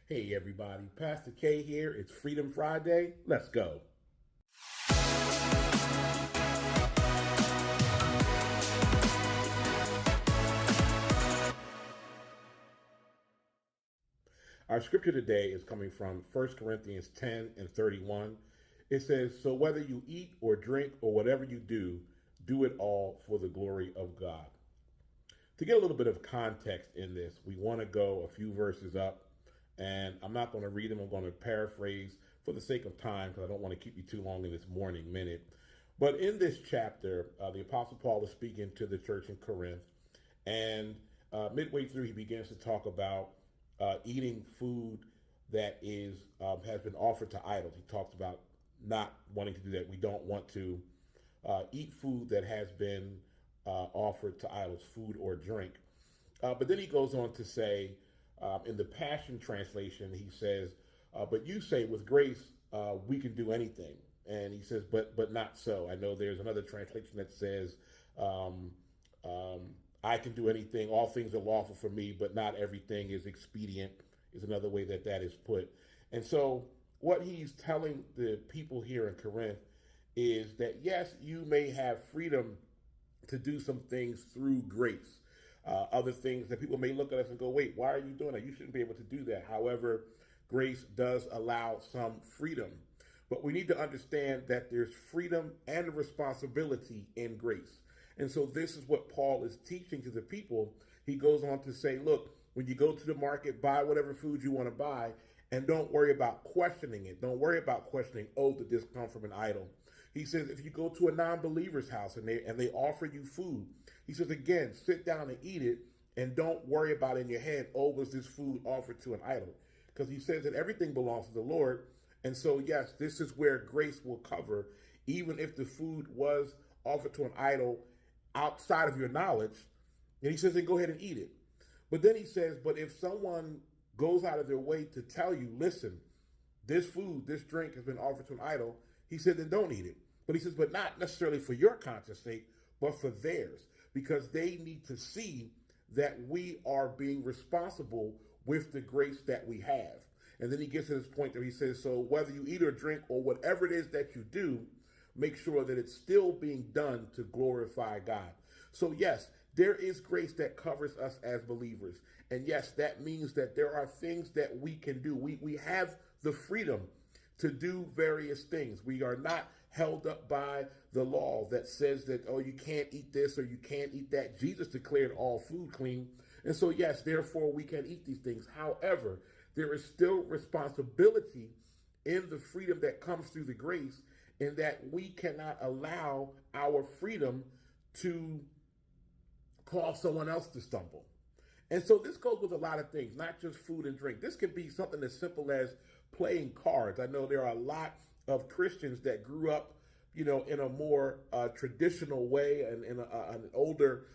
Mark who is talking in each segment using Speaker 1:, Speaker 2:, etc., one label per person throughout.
Speaker 1: Hey everybody, Pastor K here. It's Freedom Friday. Let's go. Our scripture today is coming from 1 Corinthians 10 and 31. It says, "So whether you eat or drink or whatever you do it all for the glory of God." To get a little bit of context in this, we want to go a few verses up, and I'm not going to read them. I'm going to paraphrase for the sake of time because I don't want to keep you too long in this morning minute. But in this chapter, the Apostle Paul is speaking to the church in Corinth, and midway through, he begins to talk about eating food that is has been offered to idols. He talks about not wanting to do that. We don't want to eat food that has been offered to idols, food or drink. But then he goes on to say, in the Passion Translation, he says, "But you say with grace we can do anything." And he says, "But not so." I know there's another translation that says, "I can do anything. All things are lawful for me, but not everything is expedient." Is another way that that is put. And so, what he's telling the people here in Corinth is that yes, you may have freedom to do some things through grace. Other things that people may look at us and go, "Wait, why are you doing that? You shouldn't be able to do that." However, grace does allow some freedom. But we need to understand that there's freedom and responsibility in grace. And so this is what Paul is teaching to the people. He goes on to say, look, when you go to the market, buy whatever food you want to buy, and don't worry about questioning it. Don't worry about questioning, oh, did this come from an idol? He says, if you go to a non-believer's house and they offer you food, he says, again, sit down and eat it, and don't worry about in your head, oh, was this food offered to an idol? Because he says that everything belongs to the Lord. And so, yes, this is where grace will cover, even if the food was offered to an idol outside of your knowledge. And he says, then go ahead and eat it. But then he says, but if someone goes out of their way to tell you, listen, this food, this drink has been offered to an idol, he said, then don't eat it. But he says, but not necessarily for your conscience sake, but for theirs, because they need to see that we are being responsible with the grace that we have. And then he gets to this point where he says, so whether you eat or drink or whatever it is that you do, make sure that it's still being done to glorify God. So yes, there is grace that covers us as believers. And yes, that means that there are things that we can do. We have the freedom to do various things. We are not held up by the law that says that, oh, you can't eat this or you can't eat that. Jesus declared all food clean. And so yes, therefore we can eat these things. However, there is still responsibility in the freedom that comes through the grace, in that we cannot allow our freedom to cause someone else to stumble. And so this goes with a lot of things, not just food and drink. This could be something as simple as playing cards. I know there are a lot of Christians that grew up, in a more traditional way and in an older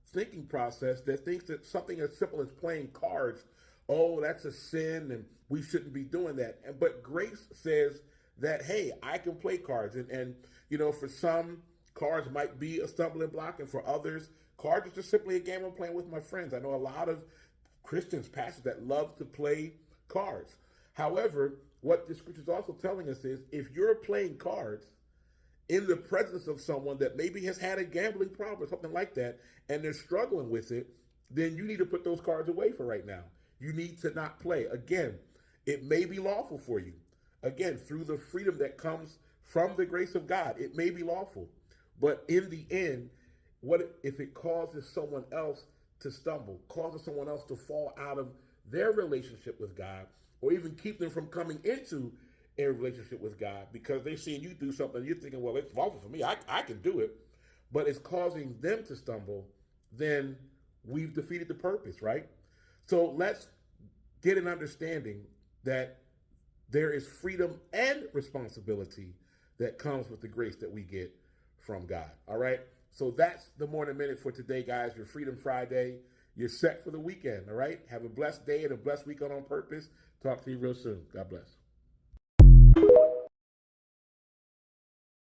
Speaker 1: thinking process that thinks that something as simple as playing cards, oh, that's a sin and we shouldn't be doing that. But grace says that, hey, I can play cards. And for some, cards might be a stumbling block. And for others, cards is just simply a game I'm playing with my friends. I know a lot of Christians, pastors that love to play cards. However, what the scripture is also telling us is if you're playing cards in the presence of someone that maybe has had a gambling problem or something like that, and they're struggling with it, then you need to put those cards away for right now. You need to not play. Again, it may be lawful for you. Again, through the freedom that comes from the grace of God, it may be lawful. But in the end, what if it causes someone else to stumble, causes someone else to fall out of their relationship with God, or even keep them from coming into a relationship with God because they're seeing you do something, you're thinking, well, it's lawful for me, I can do it, but it's causing them to stumble, then we've defeated the purpose, right? So let's get an understanding that there is freedom and responsibility that comes with the grace that we get from God. All right. So that's the Morning Minute for today, guys. Your Freedom Friday. You're set for the weekend. All right. Have a blessed day and a blessed weekend on purpose. Talk to you real soon. God bless.